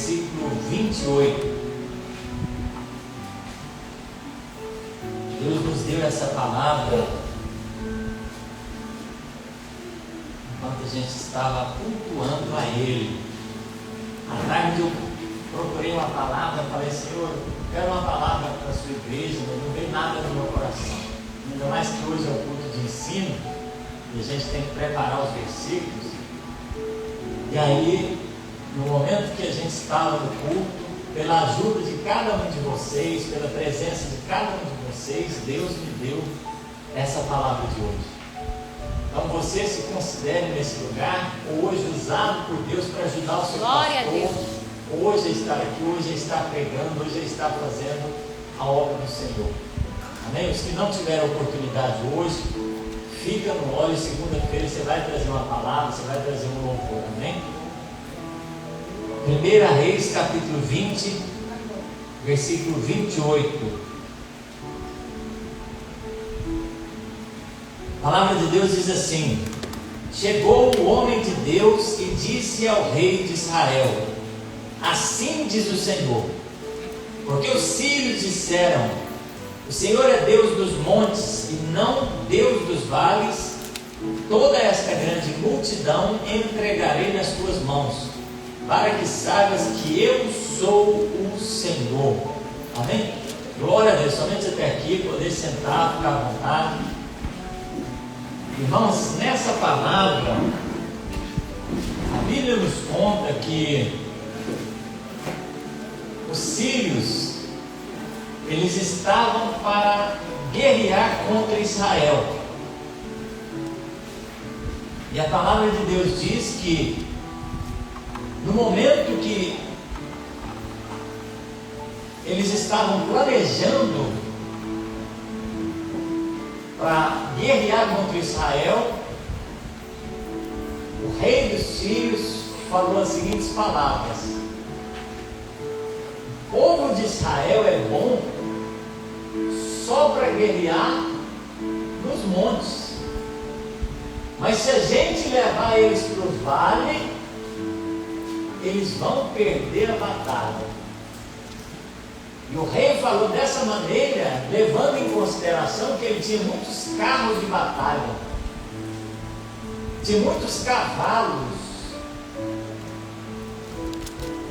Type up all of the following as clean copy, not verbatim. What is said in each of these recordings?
versículo 28. Deus nos deu essa palavra enquanto a gente estava cultuando a Ele. À tarde eu procurei uma palavra, falei: Senhor, eu quero uma palavra para a sua igreja, mas não veio nada no meu coração. Ainda mais que hoje é o culto de ensino e a gente tem que preparar os versículos. E aí, no momento que a gente estava no culto, pela ajuda de cada um de vocês, pela presença de cada um de vocês, Deus me deu essa palavra de hoje. Então você se considere nesse lugar hoje usado por Deus para ajudar o seu pastor, hoje a estar aqui, hoje a estar pregando, hoje a estar fazendo a obra do Senhor. Amém? Os que não tiveram oportunidade hoje, fica no óleo. Segunda-feira você vai trazer uma palavra, você vai trazer um louvor. Amém? 1 Reis capítulo 20, versículo 28. A palavra de Deus diz assim: chegou o homem de Deus e disse ao rei de Israel: assim diz o Senhor, porque os sírios disseram: o Senhor é Deus dos montes e não Deus dos vales, toda esta grande multidão entregarei nas tuas mãos, para que saibas que eu sou o Senhor. Amém? Glória a Deus. Somente até aqui, poder sentar, ficar à vontade. Irmãos, nessa palavra, a Bíblia nos conta que os sírios, eles estavam para guerrear contra Israel. E a palavra de Deus diz que no momento que eles estavam planejando para guerrear contra Israel, o rei dos sírios falou as seguintes palavras: o povo de Israel é bom só para guerrear nos montes, mas se a gente levar eles para o vale, eles vão perder a batalha. E o rei falou dessa maneira, levando em consideração que ele tinha muitos carros de batalha, tinha muitos cavalos.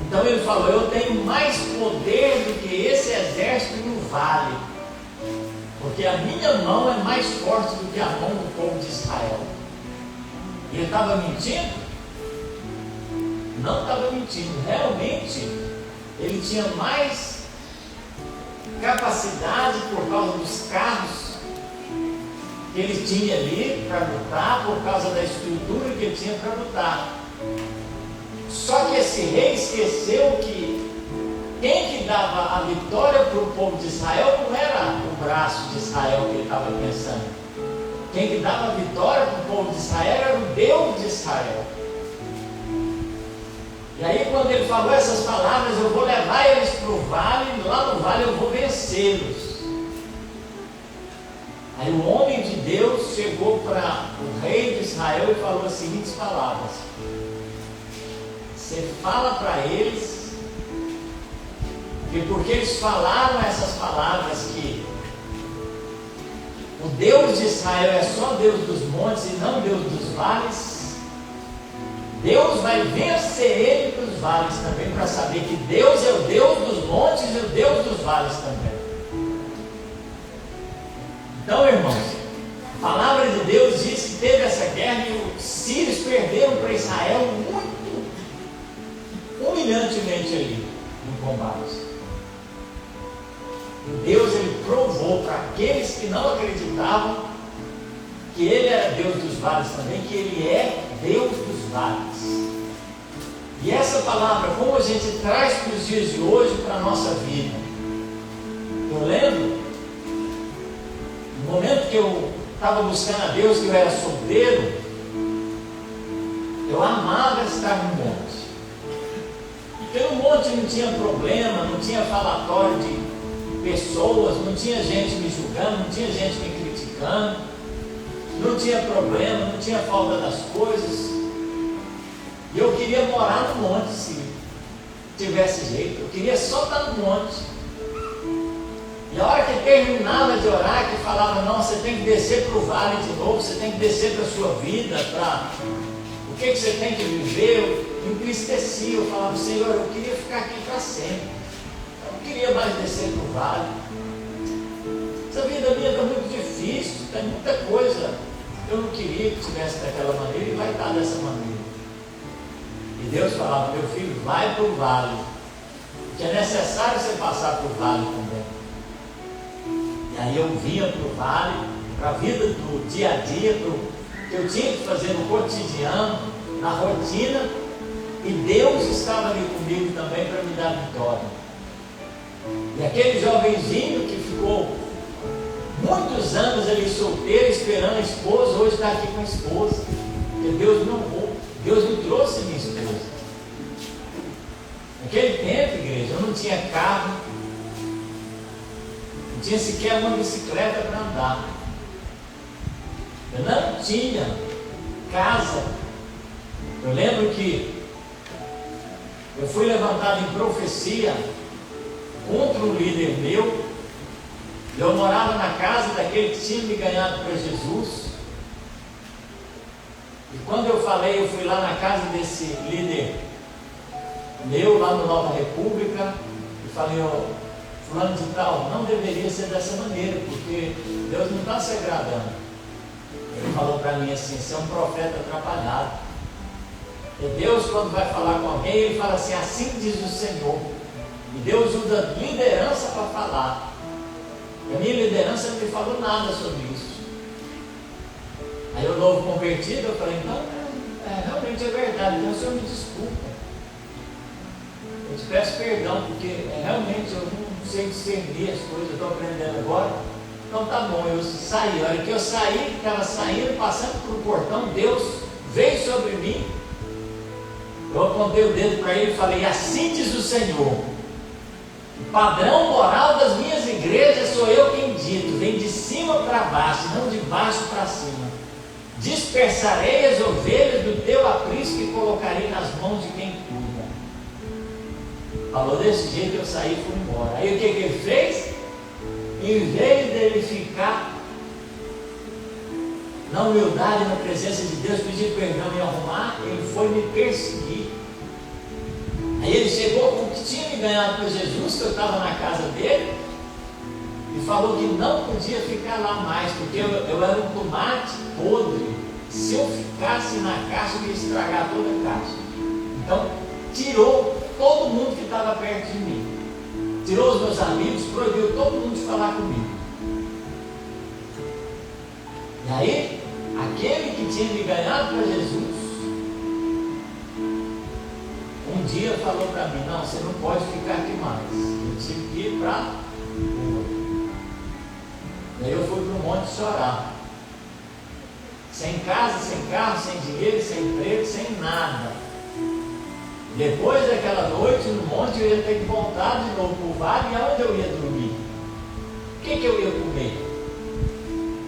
Então ele falou: eu tenho mais poder do que esse exército no vale, porque a minha mão é mais forte do que a mão do povo de Israel. E ele estava mentindo? Não estava mentindo. Realmente ele tinha mais capacidade por causa dos carros que ele tinha ali para lutar, por causa da estrutura que ele tinha para lutar. Só que esse rei esqueceu que quem que dava a vitória para o povo de Israel não era o braço de Israel que ele estava pensando. Quem que dava a vitória para o povo de Israel era o Deus de Israel. E aí, quando ele falou essas palavras: eu vou levar eles para o vale, lá no vale eu vou vencê-los. Aí o homem de Deus chegou para o rei de Israel e falou as seguintes palavras: você fala para eles que porque eles falaram essas palavras, que o Deus de Israel é só Deus dos montes e não Deus dos vales, Deus vai vencer ele para os vales também, para saber que Deus é o Deus dos montes e o Deus dos vales também. Então, irmãos, a palavra de Deus diz que teve essa guerra e os sírios perderam para Israel muito humilhantemente ali no combate. E Deus, ele provou para aqueles que não acreditavam que ele era Deus dos vales também, que ele é Deus dos vales. E essa palavra, como a gente traz para os dias de hoje, para a nossa vida? Eu lembro, no momento que eu estava buscando a Deus, que eu era solteiro, eu amava estar no monte. Porque no monte não tinha problema, não tinha falatório de pessoas, não tinha gente me julgando, não tinha gente me criticando, não tinha problema, não tinha falta das coisas. E eu queria morar no monte, sim. tivesse jeito, eu queria só estar no monte. E a hora que terminava de orar, que falava, não, você tem que descer para o vale de novo, você tem que descer para a sua vida, para o que você tem que viver, eu entristecia, eu falava, Senhor, eu queria ficar aqui para sempre, eu não queria mais descer para o vale. Essa vida minha está muito difícil, tem muita coisa que eu não queria que tivesse daquela maneira e vai estar dessa maneira. E Deus falava, meu filho, vai para o vale, que é necessário você passar por vale também. E aí eu vinha para o vale, para a vida do dia a dia, que eu tinha que fazer no cotidiano, na rotina, e Deus estava ali comigo também para me dar vitória. E aquele jovenzinho que ficou muitos anos ali solteiro, esperando a esposa, hoje está aqui com a esposa, porque Deus me honrou, Deus me trouxe minha esposa. Naquele tempo, igreja, eu não tinha carro, não tinha sequer uma bicicleta para andar, eu não tinha casa. Eu lembro que eu fui levantado em profecia contra um líder meu. Eu morava na casa daquele que tinha me ganhado para Jesus. E quando eu falei, eu fui lá na casa desse líder meu, lá no Nova República, e falei, fulano de tal, não deveria ser dessa maneira, porque Deus não está se agradando. Ele falou para mim assim, você é um profeta atrapalhado. E Deus, quando vai falar com alguém, ele fala assim, assim diz o Senhor. E Deus usa liderança para falar. A minha liderança não me falou nada sobre isso. Aí o novo convertido, eu falei, então, realmente é verdade, então o Senhor me desculpa. Eu te peço perdão, porque realmente eu não sei discernir as coisas, eu estou aprendendo agora. Então tá bom, eu saí. A hora que eu saí, estava saindo, passando por um portão, Deus veio sobre mim. Eu apontei o dedo para ele e falei, assim diz o Senhor. O padrão moral das minhas igrejas sou eu quem dito, vem de cima para baixo, não de baixo para cima. Dispersarei as ovelhas do teu aprisco e colocarei nas mãos de quem cuida. Falou desse jeito, eu saí e fui embora. Aí o que ele fez? Em vez dele ficar na humildade, na presença de Deus, pedir perdão e arrumar, ele foi me perseguir. Aí ele chegou com o que tinha me ganhado para Jesus, que eu estava na casa dele, e falou que não podia ficar lá mais, porque eu era um tomate podre. Se eu ficasse na caixa, eu ia estragar toda a caixa. Então, tirou todo mundo que estava perto de mim. Tirou os meus amigos, proibiu todo mundo de falar comigo. E aí, aquele que tinha me ganhado para Jesus, um dia falou para mim, não, você não pode ficar aqui mais. Eu tive que ir para o outro. Daí eu fui para o monte chorar. Sem casa, sem carro, sem dinheiro, sem emprego, sem nada. Depois daquela noite no monte, eu ia ter que voltar de novo para o vale, e aonde eu ia dormir? O que eu ia comer?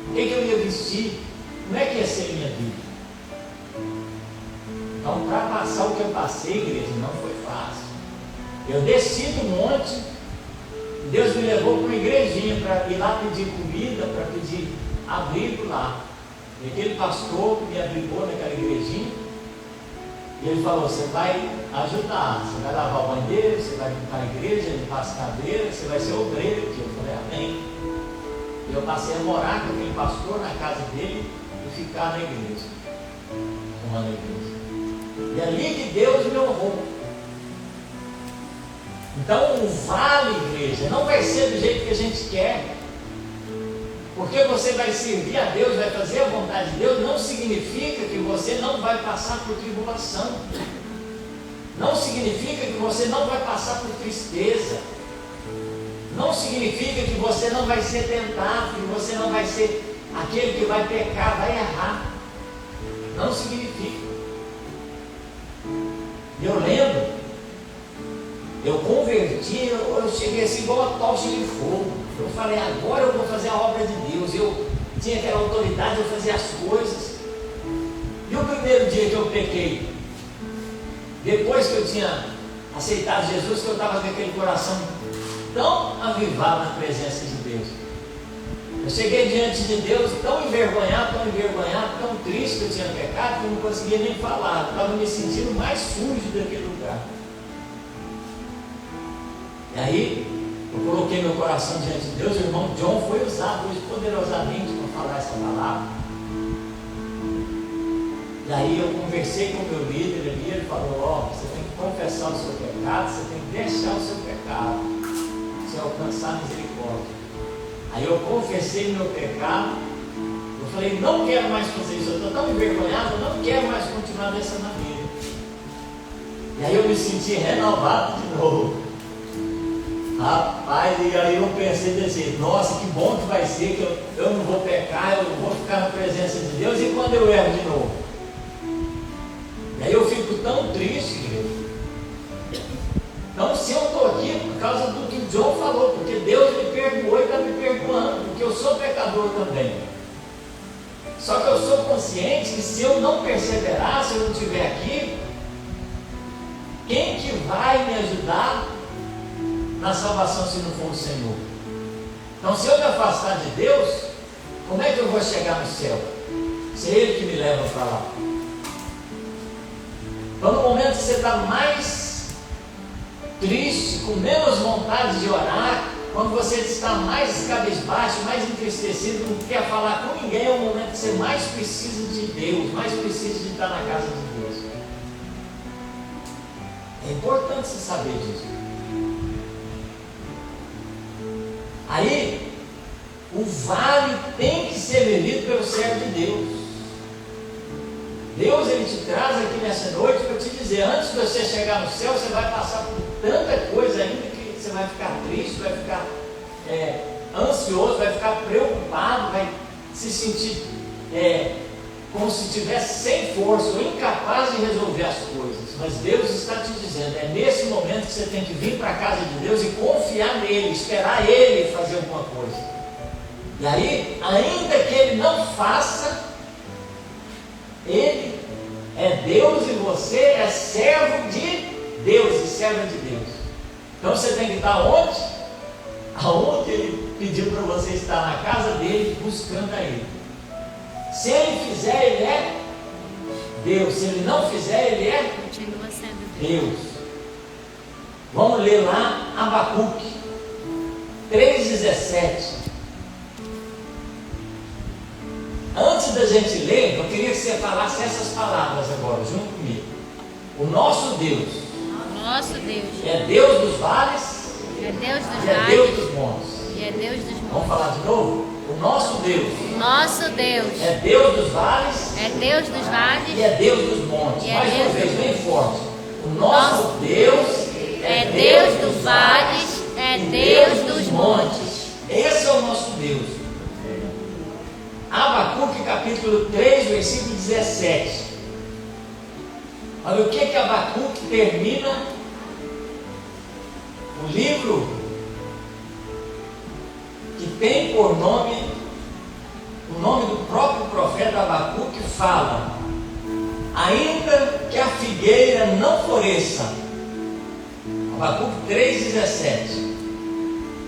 O que eu ia vestir? Como é que ia ser a minha vida? Então, para passar o que eu passei, igreja, não foi fácil. Eu desci do monte, Deus me levou para uma igrejinha para ir lá pedir comida, para pedir abrigo lá. E aquele pastor me abrigou naquela igrejinha, e ele falou, você vai ajudar, você vai lavar o banheiro, você vai limpar a igreja, limpar as cadeiras, você vai ser obreiro aqui. Eu falei, amém. E eu passei a morar com aquele pastor na casa dele e ficar na igreja, tomando a igreja. E ali que Deus me honrou. Então o vale, igreja, não vai ser do jeito que a gente quer. Porque você vai servir a Deus, vai fazer a vontade de Deus, não significa que você não vai passar por tribulação. Não significa que você não vai passar por tristeza. Não significa que você não vai ser tentado, que você não vai ser aquele que vai pecar, vai errar. Não significa. Eu lembro, eu converti, eu cheguei assim igual a tocha de fogo. Eu falei, agora eu vou fazer a obra de Deus. Eu tinha aquela autoridade, eu fazia as coisas. E o primeiro dia que eu pequei, depois que eu tinha aceitado Jesus, que eu estava com aquele coração tão avivado na presença de Deus. Eu cheguei diante de Deus tão envergonhado, tão triste que eu tinha pecado, que eu não conseguia nem falar. Eu estava me sentindo mais sujo daquele lugar. E aí, eu coloquei meu coração diante de Deus. O irmão John foi usado hoje poderosamente para falar essa palavra. E aí eu conversei com o meu líder ali, ele falou, você tem que confessar o seu pecado, você tem que deixar o seu pecado, você alcançar a misericórdia. Aí eu confessei meu pecado, eu falei, não quero mais fazer isso, eu estou tão envergonhado, eu não quero mais continuar dessa maneira. E aí eu me senti renovado de novo. Rapaz, e aí eu pensei assim, nossa, que bom que vai ser, que eu não vou pecar, eu vou ficar na presença de Deus, e quando eu erro de novo? E aí eu fico tão triste, querido. Então, se eu estou aqui por causa do que o John falou, porque Deus me perdoou e está me perdoando, porque eu sou pecador também. Só que eu sou consciente que se eu não perseverar, se eu não estiver aqui, quem que vai me ajudar na salvação se não for o Senhor? Então, se eu me afastar de Deus, como é que eu vou chegar no céu? Se é Ele que me leva para lá. Então, no momento que você está mais triste, com menos vontade de orar, quando você está mais cabisbaixo, mais entristecido, não quer falar com ninguém, é o momento que você mais precisa de Deus, mais precisa de estar na casa de Deus. É importante você saber disso. Aí, o vale tem que ser vivido pelo servo de Deus. Deus, Ele te traz aqui nessa noite para te dizer, antes de você chegar no céu, você vai passar por tanta coisa ainda que você vai ficar triste, vai ficar ansioso, vai ficar preocupado, vai se sentir como se estivesse sem força ou incapaz de resolver as coisas. Mas Deus está te dizendo, é nesse momento que você tem que vir para a casa de Deus e confiar nele, esperar Ele fazer alguma coisa. E aí, ainda que Ele não faça, Ele é Deus e você é servo de Deus e serva de Deus. Então você tem que estar onde? Aonde Ele pediu para você estar, na casa dele, buscando a Ele. Se Ele fizer, Ele é Deus. Se Ele não fizer, Ele é Deus. Vamos ler lá Abacuque 3,17. Antes da gente ler, eu queria que você falasse essas palavras agora, junto comigo. O nosso Deus, é Deus dos vales, é Deus dos e é vales, Deus dos montes. e é Deus dos montes. Vamos falar de novo? O nosso Deus, é Deus dos vales, é Deus dos vales, e é Deus dos montes. E é Mais uma Deus vez, dos bem forte. O nosso Deus é Deus dos vales, é Deus dos montes. Esse é o nosso Deus. Abacuque capítulo 3, versículo 17. Olha o que Abacuque termina o livro que tem por nome, o nome do próprio profeta Abacuque fala: ainda que a figueira não floresça. Abacuque 3,17.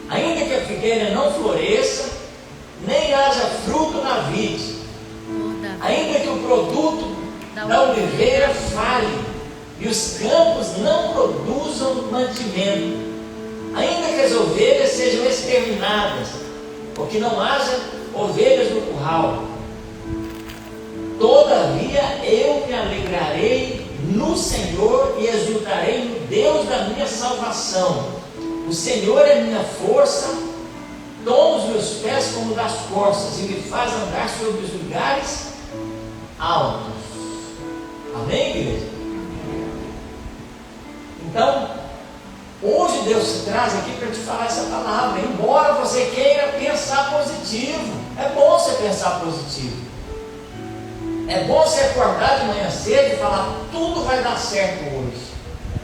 Ainda que a figueira não floresça, nem haja fruto na vide, ainda que o produto da oliveira falhe, e os campos não produzam mantimento, ainda que as ovelhas sejam exterminadas, ou que não haja ovelhas no curral, todavia eu me alegrarei no Senhor e exultarei no Deus da minha salvação. O Senhor é minha força, toma os meus pés como das corças e me faz andar sobre os lugares altos. Amém, igreja? Então, hoje Deus te traz aqui para te falar essa palavra. Embora você queira pensar positivo, é bom você pensar positivo. É bom você acordar de manhã cedo e falar, tudo vai dar certo hoje.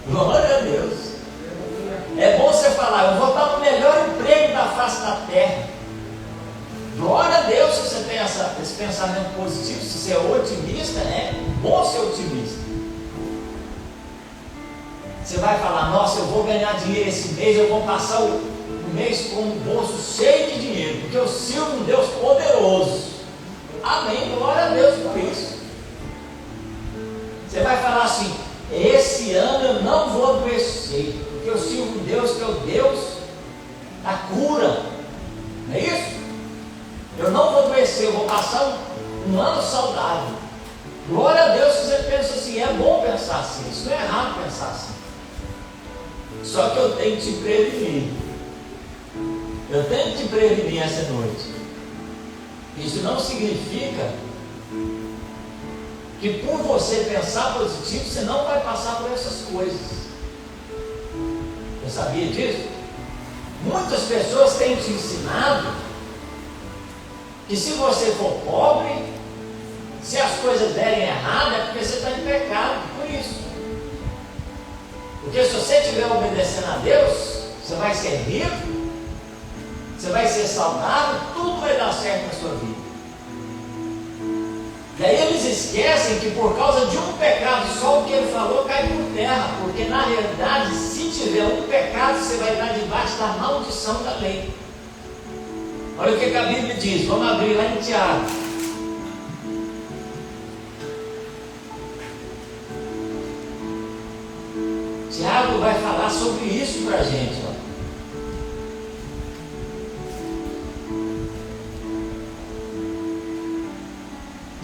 Glória a Deus. É bom você falar, eu vou estar no melhor emprego da face da terra. Glória a Deus se você tem esse pensamento positivo. Se você é otimista, é bom ser otimista. Você vai falar, ganhar dinheiro esse mês, eu vou passar o mês com o bolso cheio de dinheiro, porque eu sirvo um Deus poderoso. Amém, glória a Deus por isso. Você vai falar assim: esse ano eu não vou adoecer, porque eu sirvo um Deus que é o Deus da cura. Não é isso? Eu não vou adoecer, eu vou passar um ano saudável. Glória a Deus que você pensa assim. É bom pensar assim, isso não é errado pensar assim. Só que eu tenho que te prevenir. Eu tenho que te prevenir essa noite. Isso não significa que por você pensar positivo, você não vai passar por essas coisas. Você sabia disso? Muitas pessoas têm te ensinado que se você for pobre, se as coisas derem errado, é porque você está em pecado, por isso. Porque se você estiver obedecendo a Deus, você vai ser rico, você vai ser saudável, tudo vai dar certo na sua vida. E aí eles esquecem que por causa de um pecado só, o que ele falou cai por terra, porque na realidade, se tiver um pecado, você vai estar debaixo da maldição da lei. Olha o que a Bíblia diz, vamos abrir lá em Tiago. Tiago vai falar sobre isso para a gente. Ó.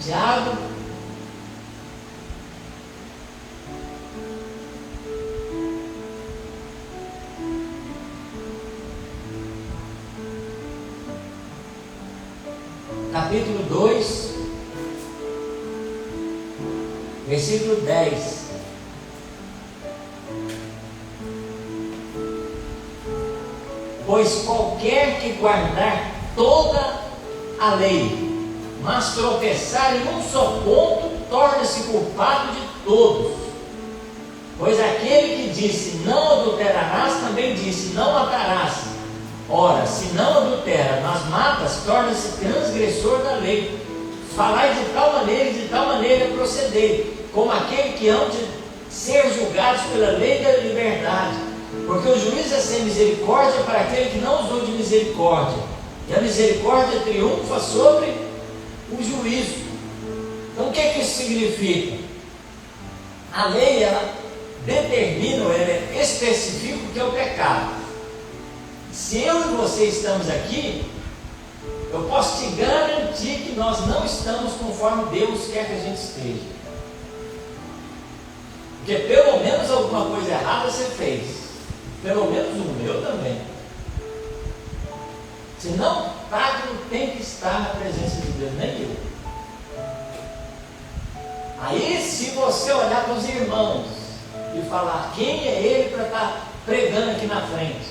Tiago, capítulo 2, versículo 10. Pois qualquer que guardar toda a lei, mas tropeçar em um só ponto, torna-se culpado de todos. Pois aquele que disse não adulterarás, também disse não matarás. Ora, se não adultera, mas matas, torna-se transgressor da lei. Falai de tal maneira e de tal maneira procedei, como aquele que hão de ser julgados pela lei da liberdade. Porque o juiz é sem misericórdia para aquele que não usou de misericórdia, e a misericórdia triunfa sobre o juízo. Então o que isso significa? A lei, ela determina, ela especifica o que é o pecado. Se eu e você estamos aqui, eu posso te garantir que nós não estamos conforme Deus quer que a gente esteja. Porque pelo menos alguma coisa errada você fez. Pelo menos o meu também. Senão, Pagno não tem que estar na presença de Deus, nem eu. Aí, se você olhar para os irmãos e falar: quem é ele para estar pregando aqui na frente?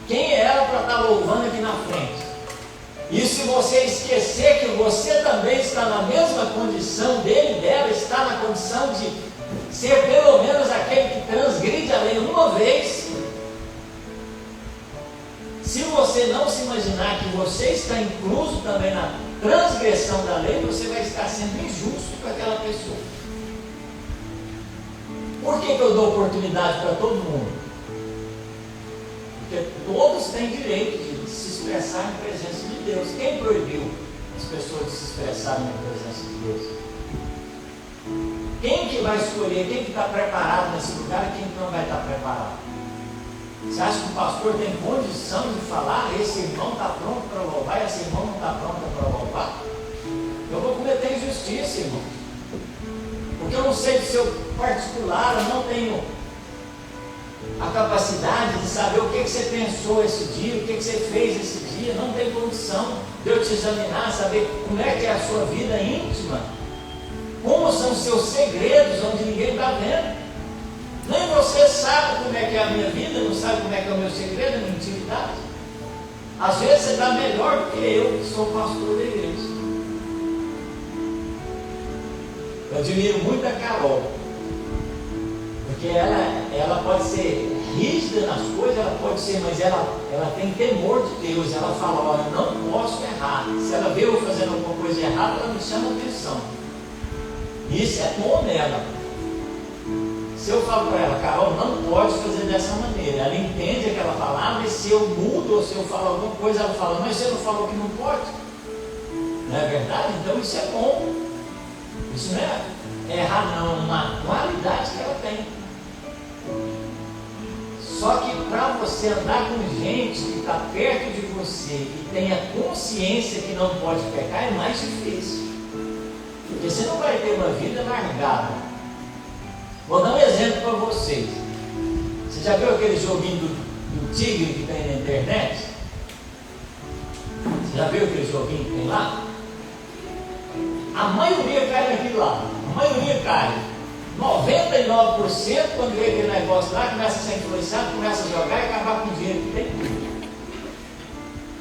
Quem é ela para estar louvando aqui na frente? E se você esquecer que você também está na mesma condição dele e dela, está na condição de ser pelo menos aquele que transgride a lei uma vez. Se você não se imaginar que você está incluso também na transgressão da lei, você vai estar sendo injusto com aquela pessoa. Por que eu dou oportunidade para todo mundo? Porque todos têm direito de se expressar em presença de Deus. Quem proibiu as pessoas de se expressarem na presença de Deus? Quem que vai escolher, quem que está preparado nesse lugar e quem que não vai estar preparado? Você acha que o pastor tem condição de falar: esse irmão está pronto para louvar, esse irmão não está pronto para louvar? Eu vou cometer injustiça, irmão. Porque eu não sei do seu particular, eu não tenho a capacidade de saber o que você pensou esse dia, o que você fez esse dia. Não tem condição de eu te examinar, saber como é que é a sua vida íntima, como são os seus segredos, onde ninguém está vendo. Nem você sabe como é que é a minha vida, não sabe como é que é o meu segredo, a minha intimidade. Às vezes você está melhor do que eu, que sou pastor da igreja. Eu admiro muito a Carol, porque ela pode ser rígida nas coisas, ela pode ser, mas ela tem temor de Deus. Ela fala: olha, eu não posso errar. Se ela vê eu fazendo alguma coisa errada, ela me chama atenção. Isso é bom nela. Se eu falo para ela, Carol, não pode fazer dessa maneira, ela entende aquela palavra, e se eu mudo ou se eu falo alguma coisa, ela fala, mas você não falou que não pode? Não é verdade? Então isso é bom. Isso não é errar, não, é uma qualidade que ela tem. Só que para você andar com gente que está perto de você e tenha consciência que não pode pecar, é mais difícil. Porque você não vai ter uma vida largada. Vou dar um exemplo para vocês. Você já viu aquele joguinho do tigre que tem na internet? Você já viu aquele joguinho que tem lá? A maioria cai naquilo lá. A maioria cai. 99% quando vê aquele negócio lá, começa a ser influenciado, começa a jogar e acabar com o dinheiro que tem.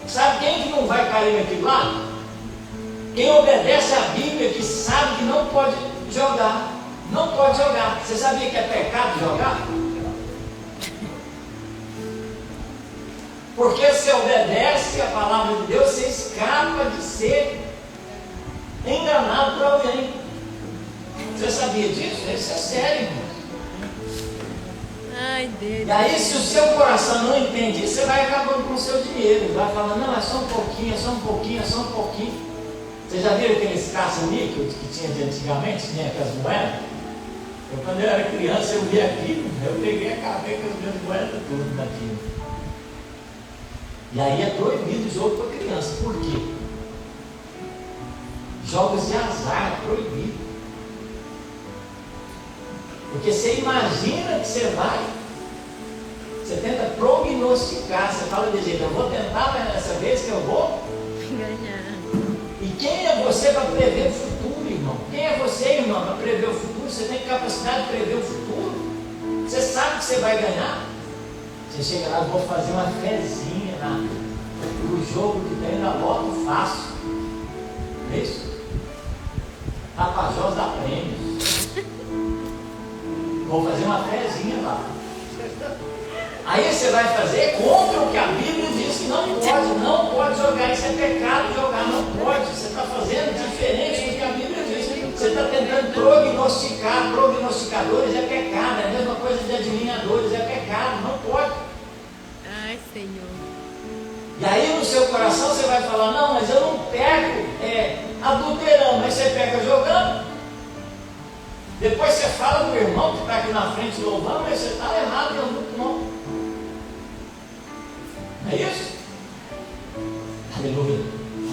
Sabe quem que não vai cair naquilo lá? Quem obedece à Bíblia, que sabe que não pode jogar. Não pode jogar. Você sabia que é pecado jogar? Porque você obedece a palavra de Deus, você escapa de ser enganado por alguém. Você sabia disso? Isso é sério, irmão. Ai, Deus. E aí, se o seu coração não entende isso, você vai acabando com o seu dinheiro. Vai falando, não, é só um pouquinho, é só um pouquinho, é só um pouquinho. Você já viram aqueles caça-níquel que tinha de antigamente? Tinha aquelas moedas? Quando eu era criança, eu via aquilo, eu peguei a acabei com as minhas moedas tudo daquilo. E aí é proibido o jogo para criança. Por quê? Jogos de azar é proibido. Porque você imagina que você tenta prognosticar, você fala de jeito, eu vou tentar, mas dessa vez que eu vou ganhar. E quem é você para prever o futuro, irmão? Quem é você, irmão, para prever o futuro? Você tem capacidade de prever o futuro? Você sabe que você vai ganhar? Você chega lá, vou fazer uma fezinha no jogo que tem na Loto Fácil. Não é isso? Tapajós dá prêmios. Vou fazer uma fezinha lá. Aí você vai fazer contra o que a Bíblia diz que não pode jogar. Isso é pecado jogar, não pode. Você está fazendo diferente do que a Bíblia diz. Você está tentando prognosticar. Prognosticadores é pecado. É a mesma coisa de adivinhadores, é pecado, não pode. Ai, Senhor. E aí no seu coração você vai falar, não, mas eu não pego adulterando, mas você pega jogando. Depois você fala do irmão que está aqui na frente louvando, mas você está errado em algum ponto. Não é isso? Aleluia,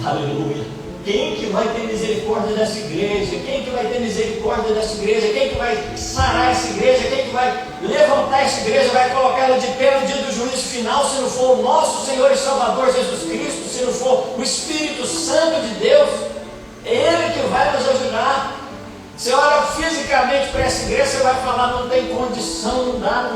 aleluia. Quem que vai ter misericórdia dessa igreja? Quem que vai ter misericórdia dessa igreja? Quem que vai sarar essa igreja? Quem que vai levantar essa igreja? Vai colocar ela de pé no dia do juízo final? Se não for o nosso Senhor e Salvador Jesus Cristo, se não for o Espírito Santo de Deus, é Ele que vai nos ajudar. Você olha fisicamente para essa igreja, você vai falar, não tem condição, não dá.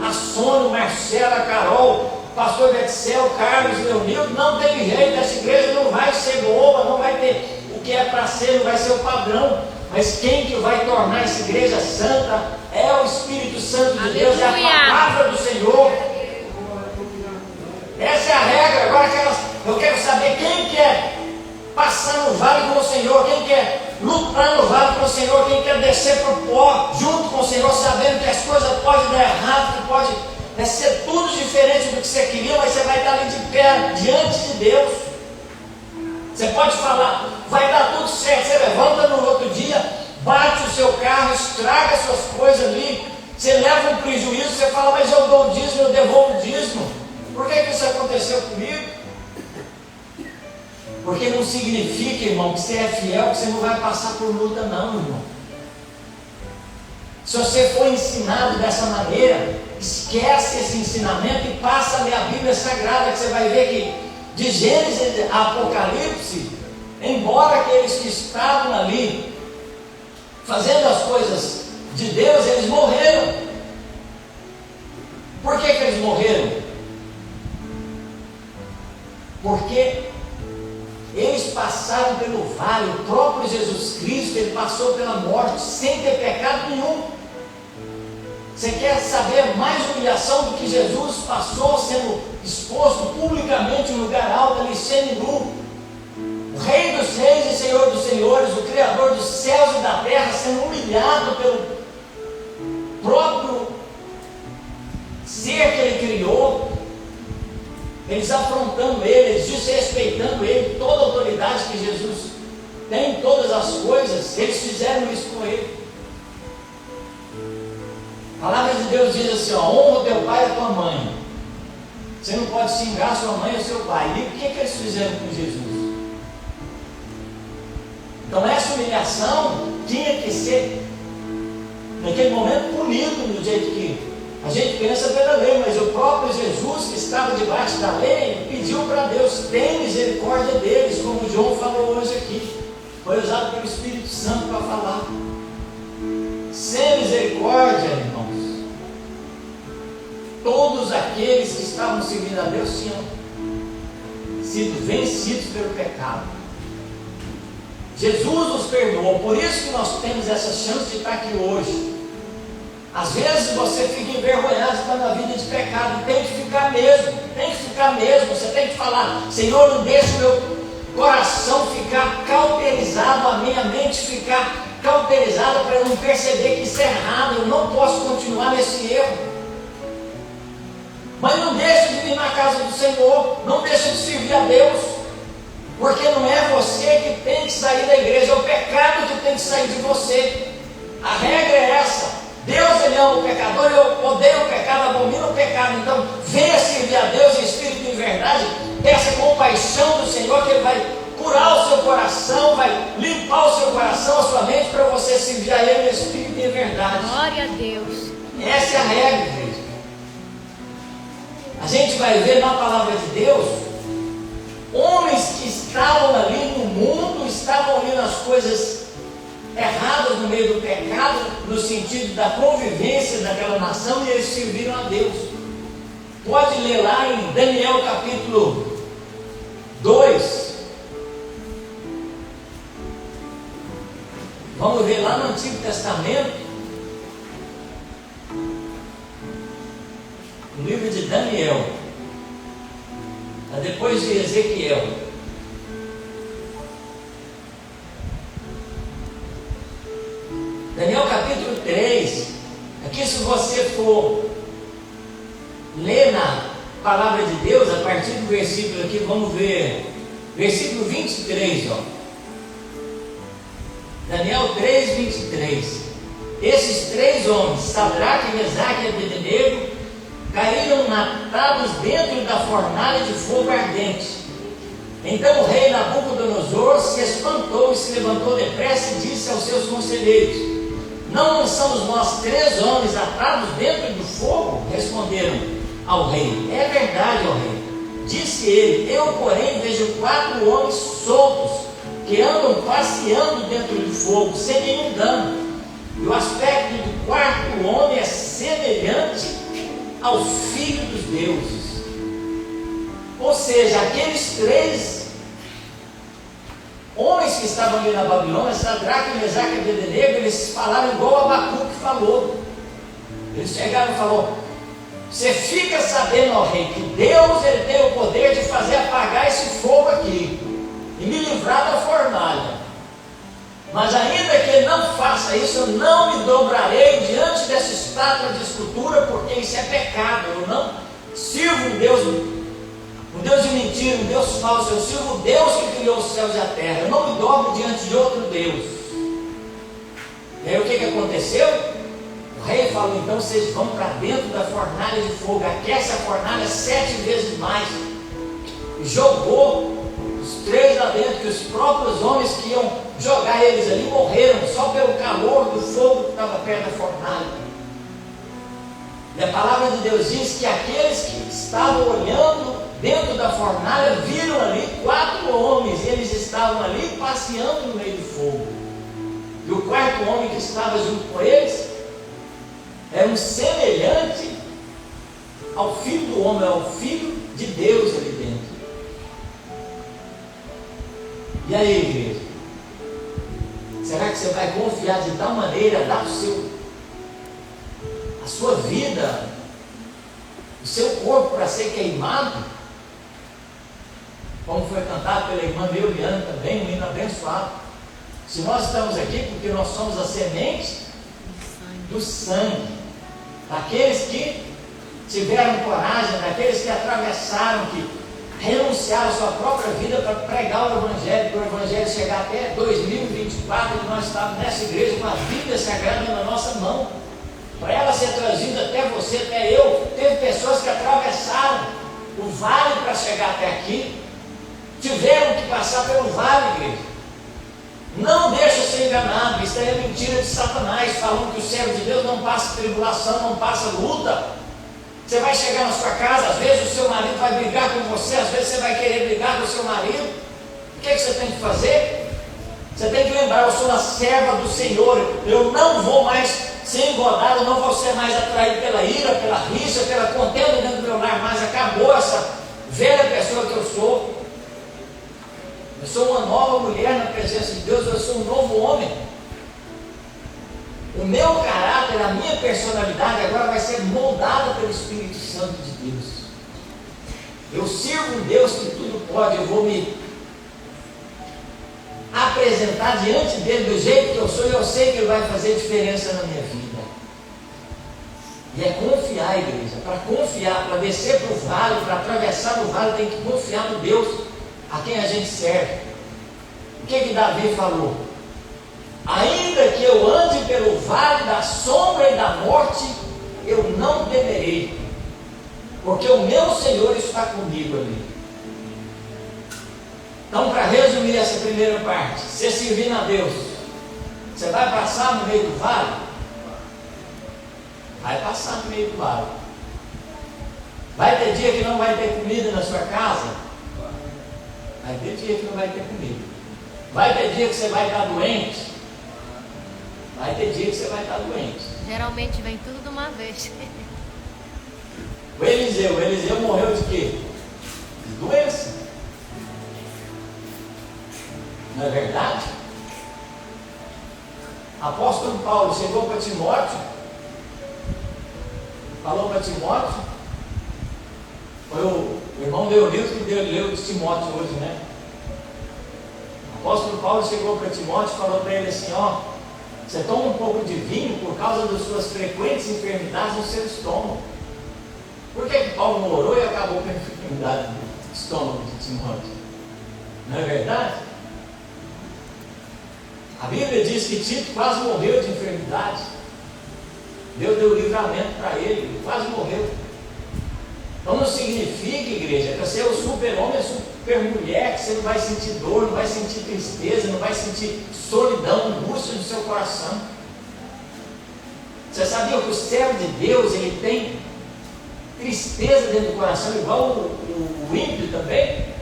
A Sônia, o Marcelo, a Carol, o pastor Betzel, Carlos, Leonildo, não tem jeito, essa igreja não vai ser boa, não vai ter o que é para ser, não vai ser o padrão. Mas quem que vai tornar essa igreja santa é o Espírito Santo de Deus, é a palavra do Senhor. Essa é a regra. Agora eu quero saber quem quer passar no vale com o Senhor, quem quer lutar no vale com o Senhor, quem quer descer para o pó junto com o Senhor, sabendo que as coisas podem dar errado, que pode ser tudo diferente do que você queria, mas você vai estar ali de pé diante de Deus. Você pode falar, vai dar tudo certo. Você levanta no outro dia, bate o seu carro, estraga suas coisas ali, você leva um prejuízo, você fala, mas eu dou o dízimo, eu devolvo o dízimo. Por que isso aconteceu comigo? Porque não significa, irmão, que você é fiel, que você não vai passar por luta, não, irmão. Se você for ensinado dessa maneira, esquece esse ensinamento e passa a ler a Bíblia Sagrada, que você vai ver que de Gênesis a Apocalipse, embora aqueles que estavam ali fazendo as coisas de Deus, eles morreram. Por que eles morreram? Porque eles passaram pelo vale. O próprio Jesus Cristo, ele passou pela morte sem ter pecado nenhum. Você quer saber mais humilhação do que Jesus passou, sendo exposto publicamente em lugar alto, ali seminu? O Rei dos Reis e Senhor dos Senhores, o Criador dos céus e da terra, sendo humilhado próprio ser que ele criou, eles afrontando ele, eles desrespeitando ele, toda a autoridade que Jesus tem em todas as coisas, eles fizeram isso com ele. A palavra de Deus diz assim, ó, honra o teu pai e a tua mãe. Você não pode xingar sua mãe ou seu pai. E o que eles fizeram com Jesus? Então essa humilhação tinha que ser, naquele momento, punido do jeito que a gente pensa pela lei, mas o próprio Jesus, que estava debaixo da lei, pediu para Deus, tem misericórdia deles, como João falou hoje aqui. Foi usado pelo Espírito Santo para falar. Sem misericórdia, irmãos, todos aqueles que estavam servindo a Deus tinham sido vencidos pelo pecado. Jesus nos perdoou, por isso que nós temos essa chance de estar aqui hoje. Às vezes você fica envergonhado de estar na vida de pecado, tem que ficar mesmo, você tem que falar, Senhor, não deixe o meu coração ficar cauterizado, a minha mente ficar cauterizada para eu não perceber que isso é errado, eu não posso continuar nesse erro. Mas não deixe de vir na casa do Senhor, não deixe de servir a Deus, porque não é você que tem que sair da igreja, é o pecado que tem que sair de você. A regra é essa. Deus, ele ama o pecador, eu odeio o pecado, abomino o pecado. Então venha servir a Deus em espírito e em verdade, peça compaixão do Senhor, que ele vai curar o seu coração, vai limpar o seu coração, a sua mente, para você servir a ele em espírito e em verdade. Glória a Deus. Essa é a regra, igreja. A gente vai ver na palavra de Deus homens que estavam ali no mundo, estavam ali nas coisas erradas no meio do pecado, no sentido da convivência daquela nação, e eles serviram a Deus. Pode ler lá em Daniel capítulo 2. Vamos ver lá no Antigo Testamento, no livro de Daniel, depois de Ezequiel. Daniel capítulo 3, aqui se você for ler na palavra de Deus, a partir do versículo aqui, vamos ver, versículo 23, ó. Daniel 3, 23. Esses três homens, Sadraque, Mesaque e Abednego, caíram matados dentro da fornalha de fogo ardente. Então o rei Nabucodonosor se espantou e se levantou depressa e disse aos seus conselheiros: não lançamos nós três homens atados dentro do fogo? Responderam ao rei: é verdade, ó rei. Disse ele: eu, porém, vejo 4 homens soltos, que andam passeando dentro do fogo, sem nenhum dano. E o aspecto do 4º homem é semelhante ao Filho dos deuses. Ou seja, aqueles 3 homens que estavam ali na Babilônia, Sadraque, Mesaque e Abednego, eles falaram igual Abacuque falou. Eles chegaram e falaram: você fica sabendo, ó rei, que Deus, ele tem o poder de fazer apagar esse fogo aqui e me livrar da fornalha. Mas ainda que ele não faça isso, eu não me dobrarei diante dessa estátua de escultura, porque isso é pecado. Eu não sirvo um Deus de mentira, um Deus falso. Eu sirvo o Deus que criou os céus e a terra. Eu não me dobro diante de outro Deus. E aí o que aconteceu? O rei falou: então vocês vão para dentro da fornalha de fogo, aquece a fornalha 7 vezes mais. E jogou os 3 lá dentro, que os próprios homens que iam jogar eles ali morreram só pelo calor do fogo que estava perto da fornalha. E a palavra de Deus diz que aqueles que estavam olhando dentro da fornalha viram ali 4 homens, e eles estavam ali passeando no meio do fogo. E o 4º homem que estava junto com eles era um semelhante ao Filho do homem, ao Filho de Deus ali dentro. E aí, igreja? Será que você vai confiar de tal maneira, dar a sua vida, o seu corpo para ser queimado? Como foi cantado pela irmã Meuliana também, um hino abençoado. Se nós estamos aqui porque nós somos a semente do sangue. daqueles que tiveram coragem, daqueles que atravessaram, que renunciaram a sua própria vida para pregar o Evangelho, para o Evangelho chegar até 2024, e nós estamos nessa igreja com a Bíblia Sagrada na nossa mão, para ela ser trazida até você, até eu. Teve pessoas que atravessaram o vale para chegar até aqui, tiveram que passar pelo vale, igreja. Não deixa ser enganado, isso aí é mentira de Satanás, falando que o servo de Deus não passa tribulação, não passa luta. Você vai chegar na sua casa, às vezes o seu marido vai brigar com você, às vezes você vai querer brigar com o seu marido. O que você tem que fazer? Você tem que lembrar: eu sou a serva do Senhor, eu não vou mais ser engodado, eu não vou ser mais atraído pela ira, pela rixa, pela contenda dentro do meu lar, mas acabou essa velha pessoa que eu sou. Eu sou uma nova mulher na presença de Deus, eu sou um novo homem. O meu caráter, a minha personalidade agora vai ser moldada pelo Espírito Santo de Deus. Eu sirvo um Deus que tudo pode, eu vou me apresentar diante dele do jeito que eu sou, e eu sei que ele vai fazer diferença na minha vida. E é confiar, igreja. Para confiar, para descer para o vale, para atravessar o vale, tem que confiar no Deus a quem a gente serve. O que Davi falou? Ainda que eu ande pelo vale da sombra e da morte, eu não temerei, porque o meu Senhor está comigo ali. Então, para resumir essa primeira parte, você servindo a Deus, você vai passar no meio do vale? Vai passar no meio do vale. Vai ter dia que não vai ter comida na sua casa? Vai ter dia que não vai ter comida. Vai ter dia que você vai estar doente? Vai ter dia que você vai estar doente. Geralmente vem tudo de uma vez. O Eliseu morreu de quê? De doença. Não é verdade? Apóstolo Paulo chegou para Timóteo, falou para Timóteo, foi o irmão Leonildo que leu de Timóteo hoje, né? O apóstolo Paulo chegou para Timóteo e falou para ele assim: ó, você toma um pouco de vinho por causa das suas frequentes enfermidades no seu estômago. Por que Paulo não orou e acabou com a enfermidade do estômago de Timóteo? Não é verdade? A Bíblia diz que Tito quase morreu de enfermidade. Deus deu livramento para ele quase morreu. Então não significa, igreja, que você é o super-homem, a super-mulher, que você não vai sentir dor, não vai sentir tristeza, não vai sentir solidão, angústia no seu coração. Você sabia que o servo de Deus, ele tem tristeza dentro do coração, igual o ímpio também?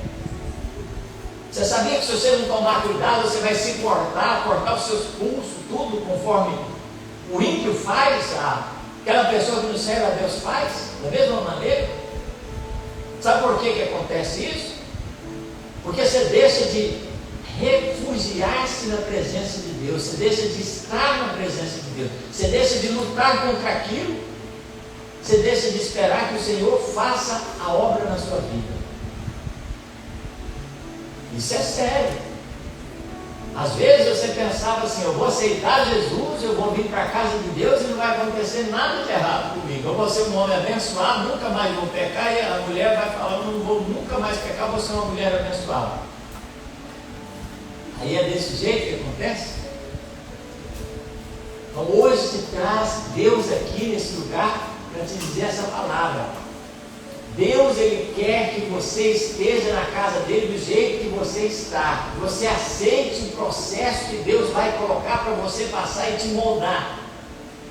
Você sabia que se você não tomar cuidado, você vai se cortar os seus pulsos, tudo conforme o ímpio faz, aquela pessoa que não serve a Deus faz, da mesma maneira? Sabe por que acontece isso? Porque você deixa de refugiar-se na presença de Deus, você deixa de estar na presença de Deus, você deixa de lutar contra aquilo, você deixa de esperar que o Senhor faça a obra na sua vida. Isso é sério. Às vezes você pensava assim: eu vou aceitar Jesus, eu vou vir para a casa de Deus e não vai acontecer nada de errado comigo. Eu vou ser um homem abençoado, nunca mais vou pecar, e a mulher vai falar: eu não vou nunca mais pecar, vou ser uma mulher abençoada. Aí é desse jeito que acontece. Então hoje te traz Deus aqui nesse lugar para te dizer essa palavra. Deus, ele quer que você esteja na casa dele do jeito que você está. Você aceite o processo que Deus vai colocar para você passar e te moldar.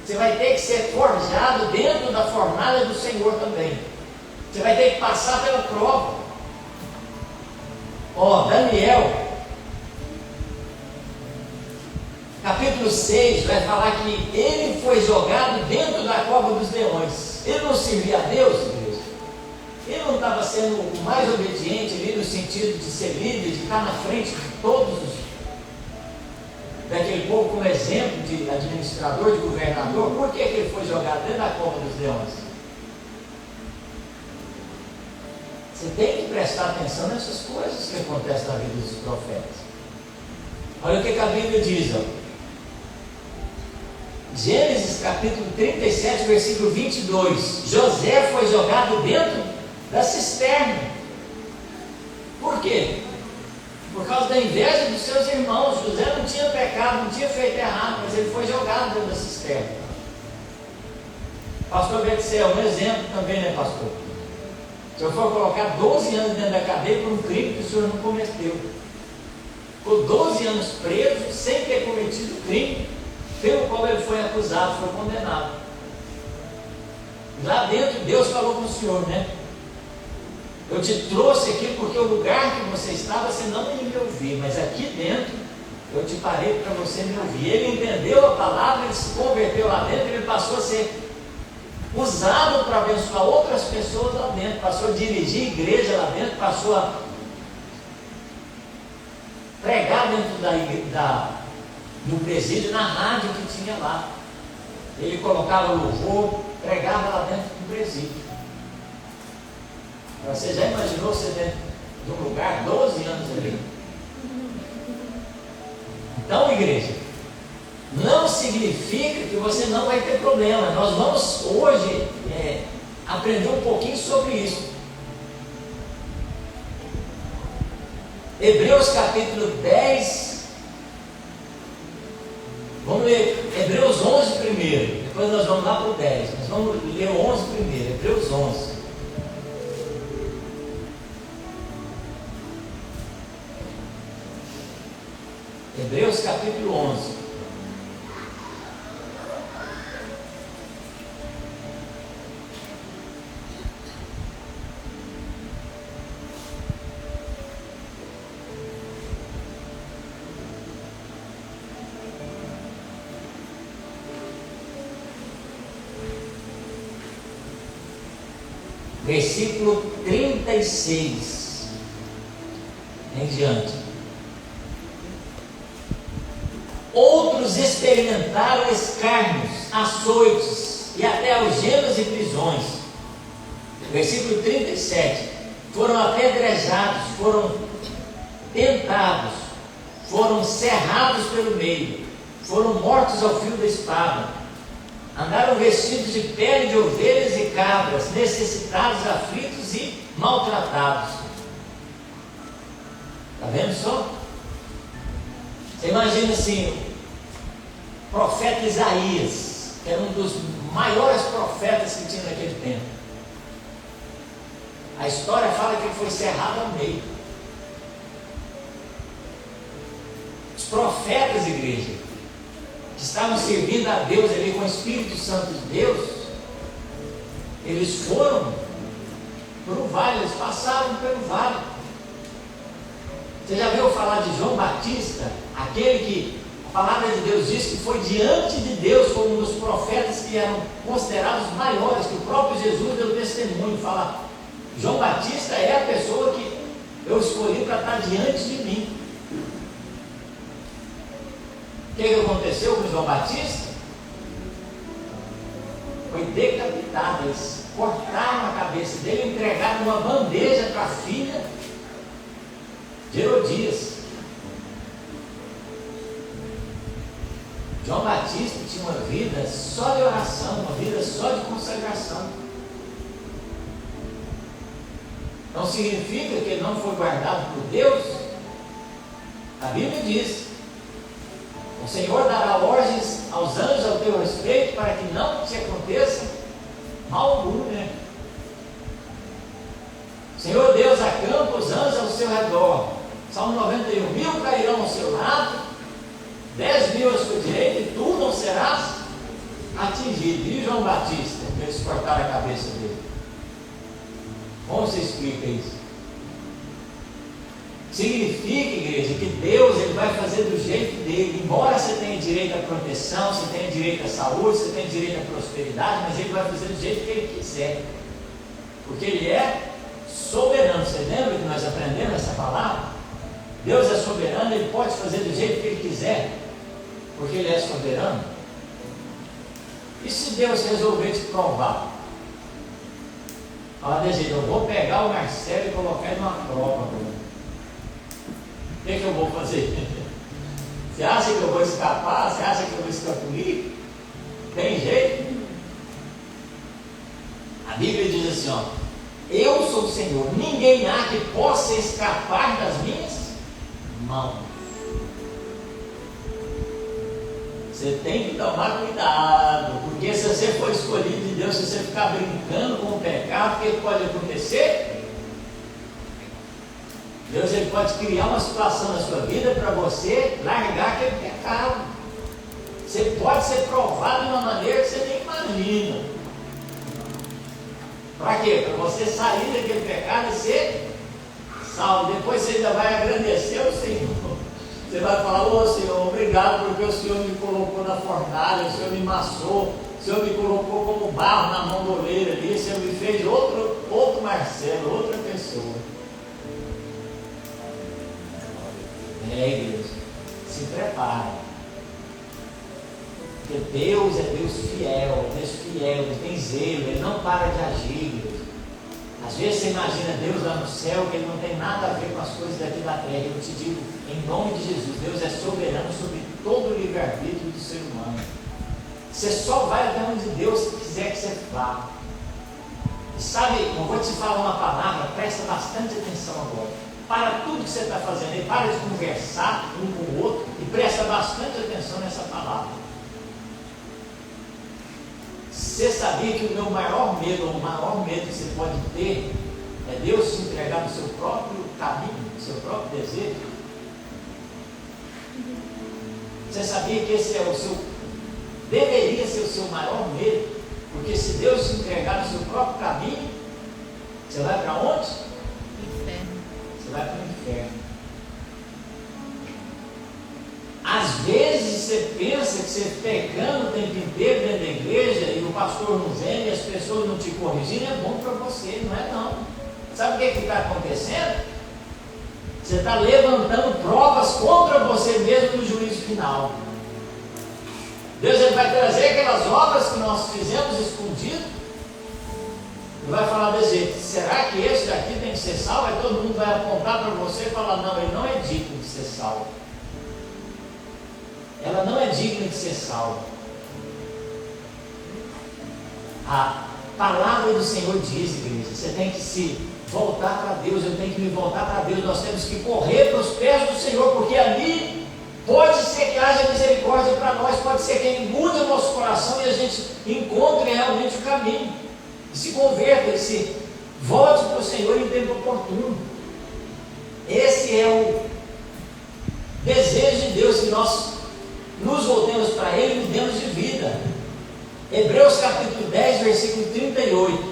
Você vai ter que ser forjado dentro da fornalha do Senhor também. Você vai ter que passar pela prova. Daniel, capítulo 6, vai falar que ele foi jogado dentro da cova dos leões. Ele não servia a Deus, igreja. Ele não estava sendo o mais obediente ali no sentido de ser líder, de estar na frente de todos daquele povo como exemplo de administrador, de governador. Por que ele foi jogado dentro da cova dos leões? Você tem que prestar atenção nessas coisas que acontecem na vida dos profetas. Olha o que a Bíblia diz, ó. Gênesis capítulo 37, versículo 22. José foi jogado dentro da cisterna. Por quê? Por causa da inveja dos seus irmãos. José não tinha pecado, não tinha feito errado, mas ele foi jogado dentro da cisterna. Pastor Betsel, um exemplo também, né, pastor? O senhor foi colocar 12 anos dentro da cadeia por um crime que o senhor não cometeu. Ficou 12 anos preso, sem ter cometido o crime pelo qual ele foi acusado, foi condenado. Lá dentro, Deus falou com o senhor, né? Eu te trouxe aqui porque o lugar que você estava, você não ia me ouvir, mas aqui dentro, eu te parei para você me ouvir. Ele entendeu a palavra, ele se converteu lá dentro, ele passou a ser usado para abençoar outras pessoas lá dentro, passou a dirigir a igreja lá dentro, passou a pregar dentro do presídio, na rádio que tinha lá. Ele colocava louvor, pregava lá dentro do presídio. Você já imaginou você dentro de um lugar 12 anos ali? Então, igreja, não significa que você não vai ter problema. Nós vamos hoje aprender um pouquinho sobre isso. Hebreus capítulo 10. Vamos ler Hebreus 11 primeiro. Depois nós vamos lá para o 10. Mas vamos ler o 11 primeiro. Hebreus 11. Hebreus capítulo 11. Versículo 36 em diante. Outros experimentaram escárnios, açoites e até algemas e prisões. Versículo 37. Foram apedrejados, foram tentados, foram cerrados pelo meio, foram mortos ao fio da espada. Andaram vestidos de pele de ovelhas e cabras, necessitados, aflitos e maltratados. Está vendo só? Você imagina assim, o profeta Isaías, que era um dos maiores profetas que tinha naquele tempo. A história fala que ele foi cerrado ao meio. Os profetas, igreja, que estavam servindo a Deus ali com o Espírito Santo de Deus, eles foram para o vale, eles passaram pelo vale. Você já viu falar de João Batista, aquele que a palavra de Deus diz que foi diante de Deus como um dos profetas que eram considerados maiores, que o próprio Jesus deu testemunho, fala, João Batista é a pessoa que eu escolhi para estar diante de mim. O que aconteceu com João Batista? Foi decapitado, eles cortaram a cabeça dele e entregaram uma bandeja para a filha de Herodias. João Batista tinha uma vida só de oração, uma vida só de consagração. Não significa que ele não foi guardado por Deus. A Bíblia diz: o Senhor dará ordens aos anjos ao teu respeito para que não te aconteça mal algum, né? O Senhor Deus acampa os anjos ao seu redor. Salmo 91, 1000 cairão ao seu lado, 10.000 à sua direita, e tu não serás atingido. E João Batista, que eles cortaram a cabeça dele? Como você explica isso? Significa, igreja, que Deus ele vai fazer do jeito dele. Embora você tenha direito à proteção, você tenha direito à saúde, você tenha direito à prosperidade, mas ele vai fazer do jeito que ele quiser, porque ele é soberano. Você lembra que nós aprendemos essa palavra? Deus é soberano, ele pode fazer do jeito que ele quiser, porque ele é soberano. E se Deus resolver te provar? Fala, gente, eu vou pegar o Marcelo e colocar ele numa prova. O que eu vou fazer? Você acha que eu vou escapar? Você acha que eu vou escapulir? Tem jeito? A Bíblia diz assim, ó, eu sou o Senhor, ninguém há que possa escapar das minhas mãos. Você tem que tomar cuidado, porque se você for escolhido de Deus, se você ficar brincando com o pecado, o que pode acontecer? Deus ele pode criar uma situação na sua vida para você largar aquele pecado. Você pode ser provado de uma maneira que você nem imagina. Para quê? Para você sair daquele pecado e ser salvo. Depois você ainda vai agradecer ao Senhor. Você vai falar, ô Senhor, obrigado porque o Senhor me colocou na fornalha, o Senhor me massou, o Senhor me colocou como barro na mão do oleiro ali, o Senhor me fez outro Marcelo, outra pessoa. Igreja, se prepare. Porque Deus é Deus fiel, Ele tem zelo, Ele não para de agir, igreja. Às vezes você imagina Deus lá no céu, que Ele não tem nada a ver com as coisas daqui da terra. Eu te digo, em nome de Jesus, Deus é soberano sobre todo o livre-arbítrio do ser humano. Você só vai até onde Deus quiser que você vá. E sabe, eu vou te falar uma palavra, presta bastante atenção agora. Para tudo que você está fazendo aí, para de conversar um com o outro e presta bastante atenção nessa palavra. Você sabia que o meu maior medo, ou o maior medo que você pode ter, é Deus se entregar no seu próprio caminho, no seu próprio desejo? Você sabia que esse é o seu, deveria ser o seu maior medo? Porque se Deus se entregar no seu próprio caminho, você vai para onde? Inferno. Você vai para o inferno. Às vezes você pensa que você pecando o tempo inteiro dentro da igreja e o pastor não vem e as pessoas não te corrigindo, é bom para você, não é não. Sabe o que está acontecendo? Você está levantando provas contra você mesmo no juízo final. Deus ele vai trazer aquelas obras que nós fizemos escondido e vai falar desse jeito: será que esse daqui tem que ser salvo? Aí todo mundo vai apontar para você e falar: não, ele não é digno de ser salvo. Ela não é digna de ser salva. A palavra do Senhor diz, igreja, você tem que se voltar para Deus, eu tenho que me voltar para Deus, nós temos que correr para os pés do Senhor, porque ali pode ser que haja misericórdia para nós, pode ser que Ele mude o nosso coração e a gente encontre realmente o caminho, e se converta, e se volte para o Senhor em tempo oportuno. Esse é o desejo de Deus, que nós nos voltemos para Ele e nos demos de vida. Hebreus capítulo 10, versículo 38.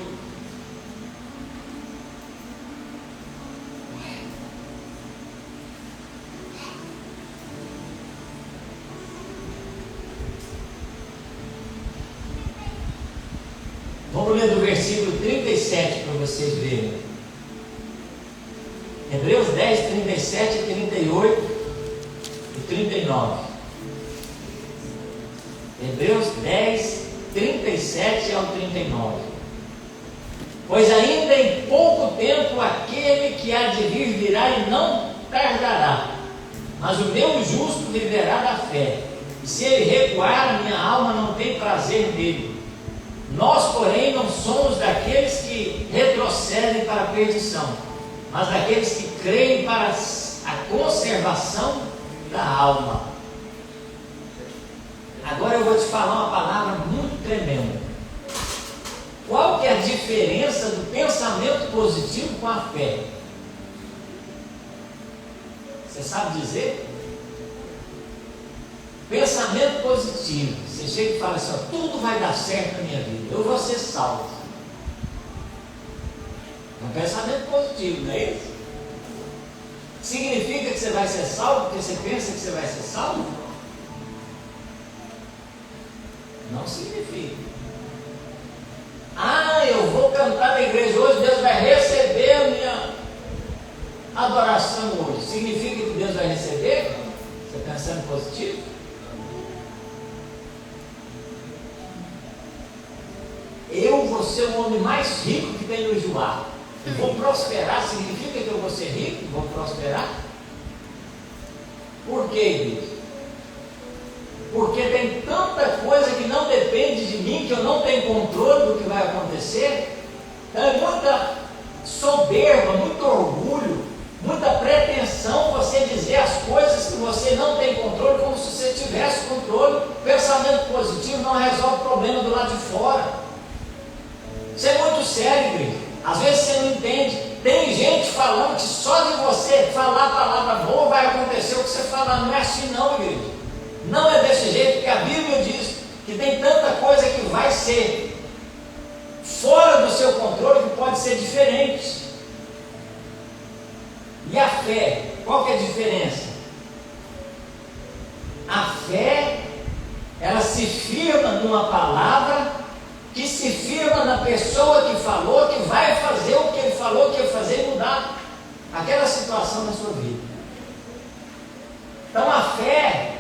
Vamos ler do versículo 37 para vocês verem. Hebreus 10, 37, 38 e 39. Hebreus 10, 37 ao 39. Pois ainda em pouco tempo aquele que há de vir virá e não tardará, mas o meu justo viverá da fé, e se ele recuar, minha alma não tem prazer nele. Nós, porém, não somos daqueles que retrocedem para a perdição, mas daqueles que creem para a conservação da alma. Agora eu vou te falar uma palavra muito tremenda. Qual que é a diferença do pensamento positivo com a fé? Você sabe dizer? Pensamento positivo. Você chega e fala assim: ó, tudo vai dar certo na minha vida, eu vou ser salvo. É um pensamento positivo, não é isso? Significa que você vai ser salvo porque você pensa que você vai ser salvo? Não significa. Ah, eu vou cantar na igreja hoje, Deus vai receber a minha adoração hoje. Significa que Deus vai receber? Você está pensando positivo? Eu vou ser o homem mais rico que tem no Ijuá. Vou prosperar. Significa que eu vou ser rico? Vou prosperar? Por quê, igreja? porque tem tanta coisa que não depende de mim, que eu não tenho controle do que vai acontecer. Então é muita soberba, muito orgulho, muita pretensão você dizer as coisas que você não tem controle, como se você tivesse controle. Pensamento positivo não resolve o problema do lado de fora. Isso é muito sério, igreja. Às vezes você não entende. Tem gente falando que só de você falar a palavra boa vai acontecer o que você falar. Não é assim não, igreja. Não é desse jeito, porque a Bíblia diz que tem tanta coisa que vai ser fora do seu controle que pode ser diferente. E a fé, qual que é a diferença? A fé, ela se firma numa palavra, que se firma na pessoa que falou, que vai fazer o que ele falou que ia fazer e mudar aquela situação na sua vida. Então a fé,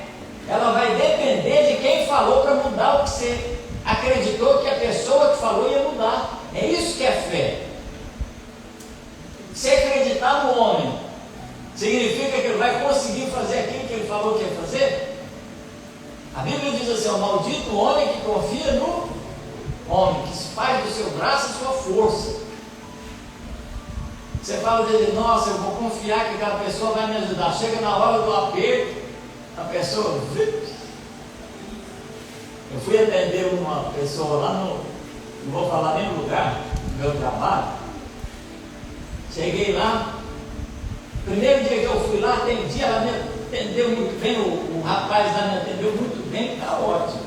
ela vai depender de quem falou para mudar o que você acreditou que a pessoa que falou ia mudar. É isso que é fé. Se acreditar no homem, significa que ele vai conseguir fazer aquilo que ele falou que ia fazer? A Bíblia diz assim: o maldito homem que confia no homem, que se faz do seu braço a sua força. Você fala dele: nossa, eu vou confiar que aquela pessoa vai me ajudar. Chega na hora do aperto, a pessoa... Eu fui atender uma pessoa lá no... não vou falar nem no lugar, no meu trabalho. Cheguei lá, primeiro dia que eu fui lá, atendi, ela me atendeu muito bem, o rapaz lá me atendeu muito bem, está ótimo.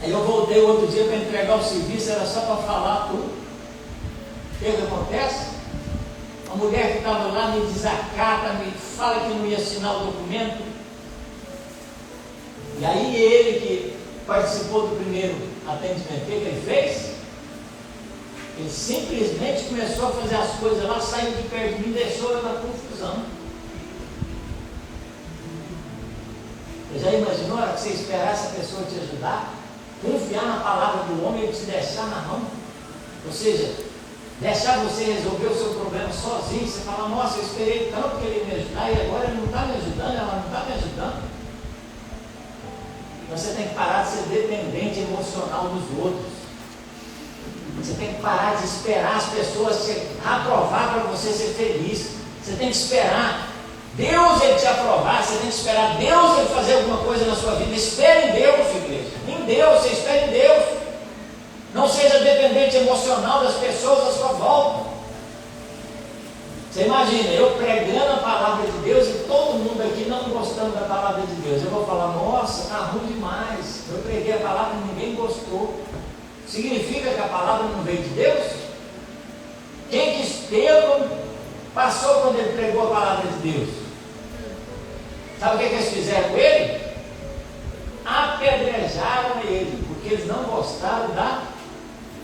Aí eu voltei outro dia para entregar o serviço, era só para falar tudo. O que acontece? A mulher que estava lá me desacata, me fala que não ia assinar o documento. E aí ele que participou do primeiro atendimento, o que ele fez? Ele simplesmente começou a fazer as coisas lá, saiu de perto de mim, deixou eu na confusão. Você já imaginou a hora que você esperar essa pessoa te ajudar? Confiar na palavra do homem e te deixar na mão? Ou seja, deixar você resolver o seu problema sozinho. Você fala: nossa, eu esperei tanto que ele ia me ajudar e agora ele não está me ajudando, ela não está me ajudando. Você tem que parar de ser dependente emocional dos outros. Você tem que parar de esperar as pessoas te aprovar para você ser feliz. Você tem que esperar Deus ele te aprovar. Você tem que esperar Deus ele fazer alguma coisa na sua vida. Espere em Deus, igreja. Em Deus, você espere em Deus. Não seja dependente emocional das pessoas à sua volta. Você imagina, eu pregando a palavra de Deus e todo mundo aqui não gostando da palavra de Deus. Eu vou falar: nossa, está ruim demais. Eu preguei a palavra e ninguém gostou. Significa que a palavra não veio de Deus? Quem que Estevão passou quando ele pregou a palavra de Deus? Sabe o que eles fizeram com ele? Apedrejaram ele, porque eles não gostaram da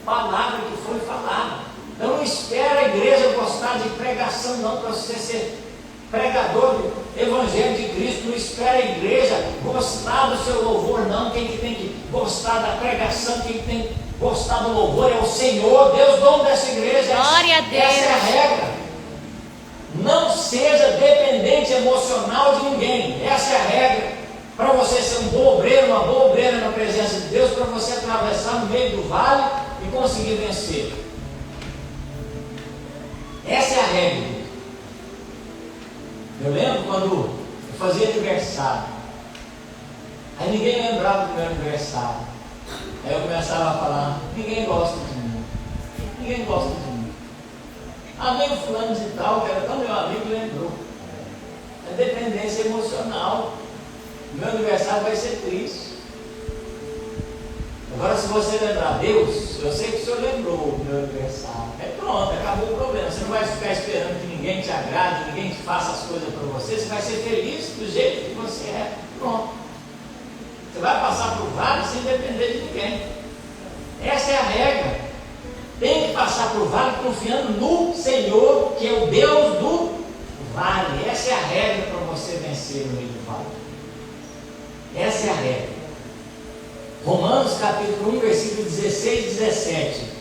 palavra que foi falada. Então não espera a igreja gostar de pregação não, para você ser pregador do Evangelho de Cristo. Não espera a igreja gostar do seu louvor não. Quem que tem que gostar da pregação, quem que tem que gostar do louvor é o Senhor, Deus, dono dessa igreja. Glória a Deus. Essa é a regra. Não seja dependente emocional de ninguém. Essa é a regra. Para você ser um bom obreiro, uma boa obreira na presença de Deus, para você atravessar no meio do vale e conseguir vencer. Essa é a regra. Eu lembro quando eu fazia aniversário. Aí ninguém lembrava do meu aniversário. Aí eu começava a falar: ninguém gosta de mim. Ninguém gosta de mim. Nem o fulano de tal, que era tão meu amigo, lembrou. É dependência emocional. Meu aniversário vai ser triste. Agora, se você lembrar Deus, eu sei que o Senhor lembrou do meu aniversário. Pronto, acabou o problema. Você não vai ficar esperando que ninguém te agrade, ninguém te faça as coisas para você. Você vai ser feliz do jeito que você é. Pronto. Você vai passar por vale sem depender de ninguém. Essa é a regra. Tem que passar por vale confiando no Senhor, que é o Deus do vale. Essa é a regra para você vencer no meio do vale. Essa é a regra. Romanos capítulo 1, versículo 16 e 17.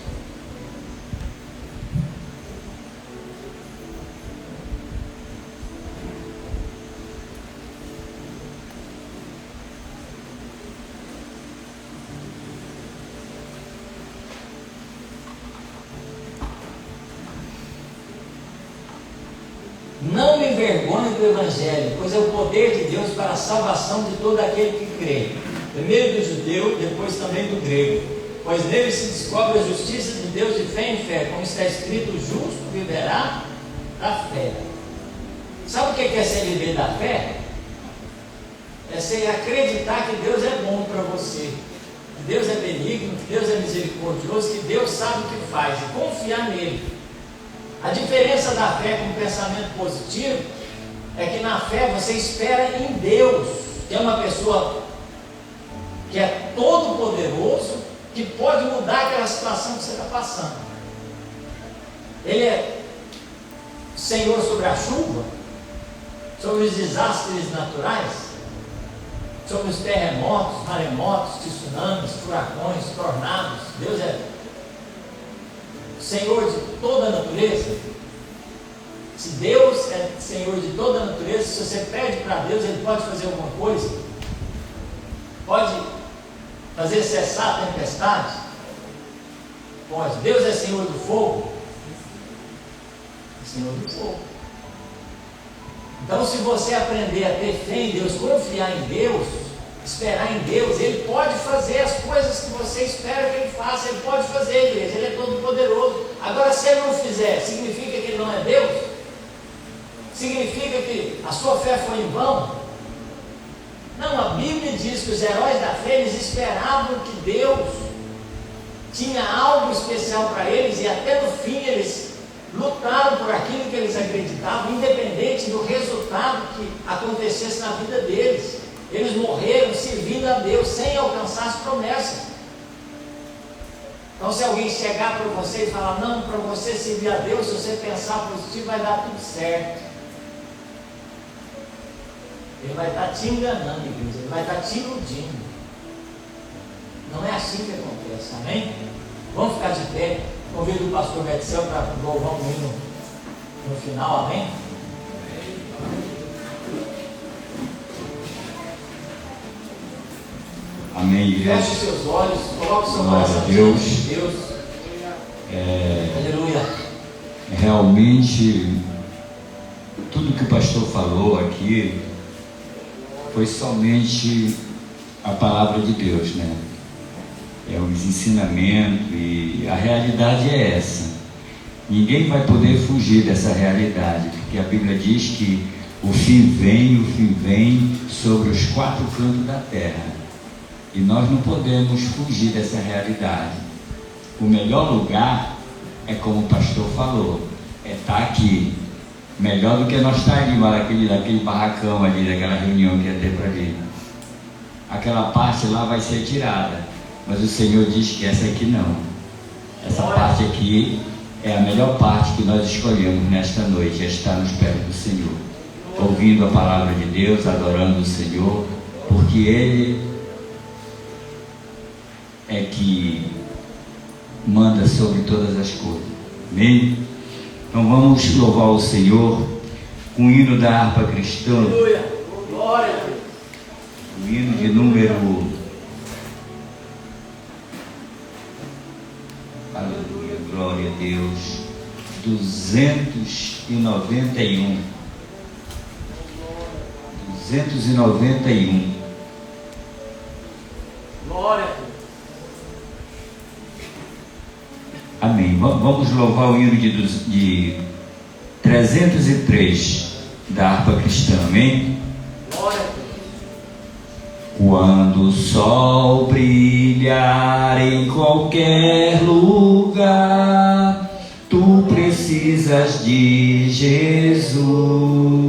Não me envergonhe do Evangelho, pois é o poder de Deus para a salvação de todo aquele que crê, primeiro do judeu, depois também do grego, pois nele se descobre a justiça de Deus de fé em fé, como está escrito: o justo viverá da fé. Sabe o que é ser viver da fé? É você acreditar que Deus é bom para você, que Deus é benigno, que Deus é misericordioso, que Deus sabe o que faz, e confiar nele. A diferença da fé com o pensamento positivo é que na fé você espera em Deus, que é uma pessoa que é todo poderoso, que pode mudar aquela situação que você está passando. Ele é Senhor sobre a chuva, sobre os desastres naturais, sobre os terremotos, maremotos, tsunamis, furacões, tornados. Deus é Senhor de toda a natureza. Se Deus é Senhor de toda a natureza, se você pede para Deus, Ele pode fazer alguma coisa? Pode fazer cessar a tempestade? Pode. Deus é Senhor do fogo? É Senhor do fogo. Então, se você aprender a ter fé em Deus, confiar em Deus, esperar em Deus, Ele pode fazer as coisas que você espera que Ele faça. Ele pode fazer, igreja. Ele é todo poderoso. Agora, se Ele não fizer, significa que Ele não é Deus? Significa que a sua fé foi em vão? Não, a Bíblia diz que os heróis da fé, eles esperavam que Deus tinha algo especial para eles, e até no fim eles lutaram por aquilo que eles acreditavam, independente do resultado que acontecesse na vida deles. Eles morreram servindo a Deus, sem alcançar as promessas. Então, se alguém chegar para você e falar: não, para você servir a Deus, se você pensar positivo, vai dar tudo certo. Ele vai estar te enganando, igreja. Ele vai estar te iludindo. Não é assim que acontece, amém? Vamos ficar de pé. Convido o pastor Metzel para louvar um hino no final, amém? Amém, igreja. Feche seus olhos, coloque seu Glória coração a Deus. diante de Deus. Aleluia. Realmente, tudo que o pastor falou aqui foi somente a palavra de Deus, né? É os ensinamentos, e a realidade é essa. Ninguém vai poder fugir dessa realidade, porque a Bíblia diz que o fim vem sobre os quatro cantos da terra. E nós não podemos fugir dessa realidade. O melhor lugar é como o pastor falou, é estar aqui. Melhor do que nós estar ali, naquele barracão ali, daquela reunião que ia ter para ali. Aquela parte lá vai ser tirada, mas o Senhor diz que essa aqui não. Essa parte aqui é a melhor parte que nós escolhemos nesta noite, é estar nos pés do Senhor, ouvindo a palavra de Deus, adorando o Senhor, porque Ele é que manda sobre todas as coisas. Amém? Então vamos louvar o Senhor com o hino da harpa cristã. Aleluia. Glória a Deus. O hino de número, aleluia, glória a Deus, 291. 291. Glória a Deus. Amém. Vamos louvar o hino de 303 da harpa cristã. Amém? Glória a Deus. Quando o sol brilhar em qualquer lugar, tu precisas de Jesus.